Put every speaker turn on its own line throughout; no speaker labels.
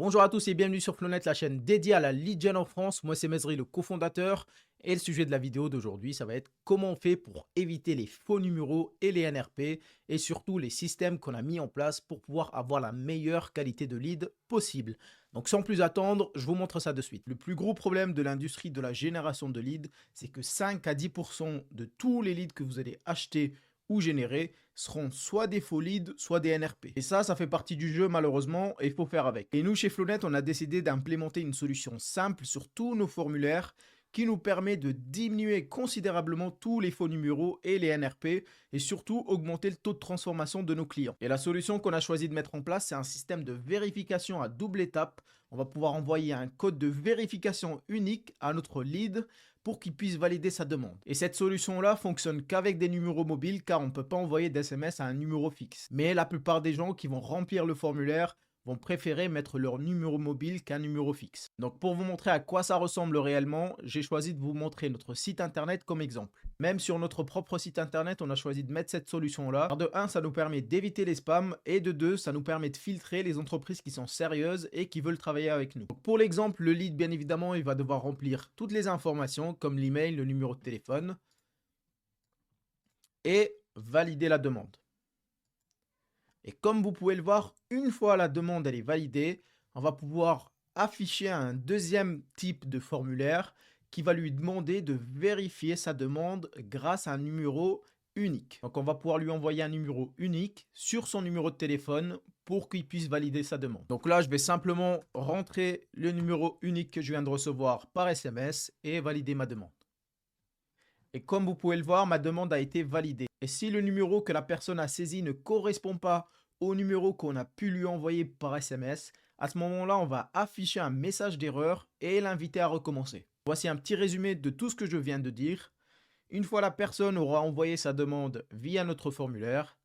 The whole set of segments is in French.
Bonjour à tous et bienvenue sur Flonet, la chaîne dédiée à la lead gen en France. Moi c'est Mesri, le cofondateur, et le sujet de la vidéo d'aujourd'hui, ça va être comment on fait pour éviter les faux numéros et les NRP et surtout les systèmes qu'on a mis en place pour pouvoir avoir la meilleure qualité de lead possible. Donc sans plus attendre, je vous montre ça de suite. Le plus gros problème de l'industrie de la génération de leads, c'est que 5 à 10% de tous les leads que vous allez acheter ou générer seront soit des faux leads, soit des NRP. Et ça fait partie du jeu malheureusement et il faut faire avec. Et nous chez Flonet, on a décidé d'implémenter une solution simple sur tous nos formulaires qui nous permet de diminuer considérablement tous les faux numéros et les NRP et surtout augmenter le taux de transformation de nos clients. Et la solution qu'on a choisi de mettre en place, c'est un système de vérification à double étape. On va pouvoir envoyer un code de vérification unique à notre lead pour qu'il puisse valider sa demande. Et cette solution-là fonctionne qu'avec des numéros mobiles car on ne peut pas envoyer d'SMS à un numéro fixe. Mais la plupart des gens qui vont remplir le formulaire vont préférer mettre leur numéro mobile qu'un numéro fixe. Donc pour vous montrer à quoi ça ressemble réellement, j'ai choisi de vous montrer notre site internet comme exemple. Même sur notre propre site internet, on a choisi de mettre cette solution-là. De 1, ça nous permet d'éviter les spams et de 2, ça nous permet de filtrer les entreprises qui sont sérieuses et qui veulent travailler avec nous. Donc pour l'exemple, le lead, bien évidemment, il va devoir remplir toutes les informations comme l'email, le numéro de téléphone et valider la demande. Et comme vous pouvez le voir, une fois la demande elle est validée, on va pouvoir afficher un deuxième type de formulaire qui va lui demander de vérifier sa demande grâce à un numéro unique. Donc on va pouvoir lui envoyer un numéro unique sur son numéro de téléphone pour qu'il puisse valider sa demande. Donc là, je vais simplement rentrer le numéro unique que je viens de recevoir par SMS et valider ma demande. Et comme vous pouvez le voir, ma demande a été validée. Et si le numéro que la personne a saisi ne correspond pas au numéro qu'on a pu lui envoyer par SMS, à ce moment-là, on va afficher un message d'erreur et l'inviter à recommencer. Voici un petit résumé de tout ce que je viens de dire. Une fois la personne aura envoyé sa demande via notre formulaire,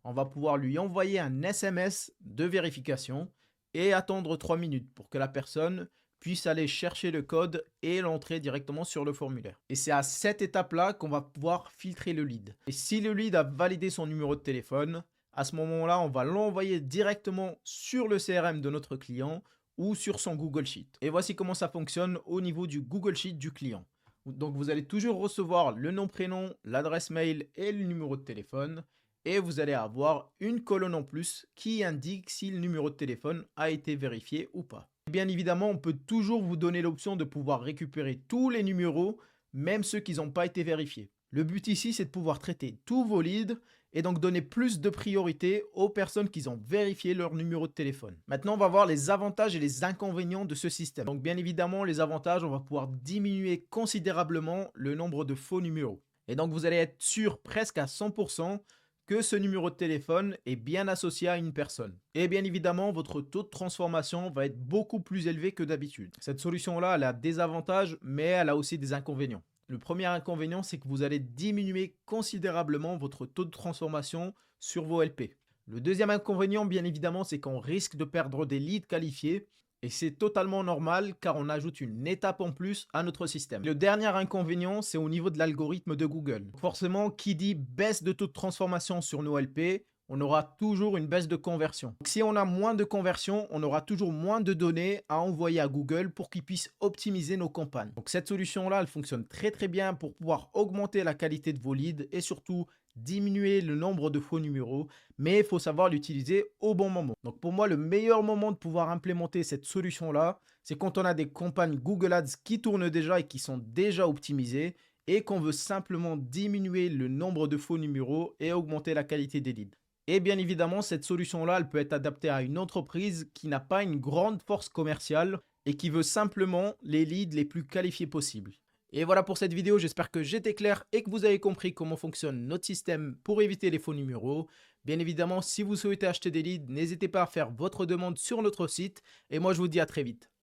on va pouvoir lui envoyer un SMS de vérification et attendre 3 minutes pour que la personne puisse aller chercher le code et l'entrer directement sur le formulaire. Et c'est à cette étape-là qu'on va pouvoir filtrer le lead. Et si le lead a validé son numéro de téléphone, à ce moment-là, on va l'envoyer directement sur le CRM de notre client ou sur son Google Sheet. Et voici comment ça fonctionne au niveau du Google Sheet du client. Donc vous allez toujours recevoir le nom, prénom, l'adresse mail et le numéro de téléphone. Et vous allez avoir une colonne en plus qui indique si le numéro de téléphone a été vérifié ou pas. Bien évidemment, on peut toujours vous donner l'option de pouvoir récupérer tous les numéros, même ceux qui n'ont pas été vérifiés. Le but ici, c'est de pouvoir traiter tous vos leads et donc donner plus de priorité aux personnes qui ont vérifié leur numéro de téléphone. Maintenant, on va voir les avantages et les inconvénients de ce système. Donc bien évidemment, les avantages, on va pouvoir diminuer considérablement le nombre de faux numéros. Et donc vous allez être sûr presque à 100% que ce numéro de téléphone est bien associé à une personne. Et bien évidemment, votre taux de transformation va être beaucoup plus élevé que d'habitude. Cette solution-là, elle a des avantages, mais elle a aussi des inconvénients. Le premier inconvénient, c'est que vous allez diminuer considérablement votre taux de transformation sur vos LP. Le deuxième inconvénient, bien évidemment, c'est qu'on risque de perdre des leads qualifiés. Et c'est totalement normal car on ajoute une étape en plus à notre système. Le dernier inconvénient, c'est au niveau de l'algorithme de Google. Forcément, qui dit baisse de taux de transformation sur nos LP, on aura toujours une baisse de conversion. Donc, si on a moins de conversion, on aura toujours moins de données à envoyer à Google pour qu'ils puissent optimiser nos campagnes. Donc cette solution-là, elle fonctionne très bien pour pouvoir augmenter la qualité de vos leads et surtout diminuer le nombre de faux numéros, mais il faut savoir l'utiliser au bon moment. Donc pour moi, le meilleur moment de pouvoir implémenter cette solution-là, c'est quand on a des campagnes Google Ads qui tournent déjà et qui sont déjà optimisées et qu'on veut simplement diminuer le nombre de faux numéros et augmenter la qualité des leads. Et bien évidemment, cette solution-là, elle peut être adaptée à une entreprise qui n'a pas une grande force commerciale et qui veut simplement les leads les plus qualifiés possibles. Et voilà pour cette vidéo, j'espère que j'étais clair et que vous avez compris comment fonctionne notre système pour éviter les faux numéros. Bien évidemment, si vous souhaitez acheter des leads, n'hésitez pas à faire votre demande sur notre site et moi je vous dis à très vite.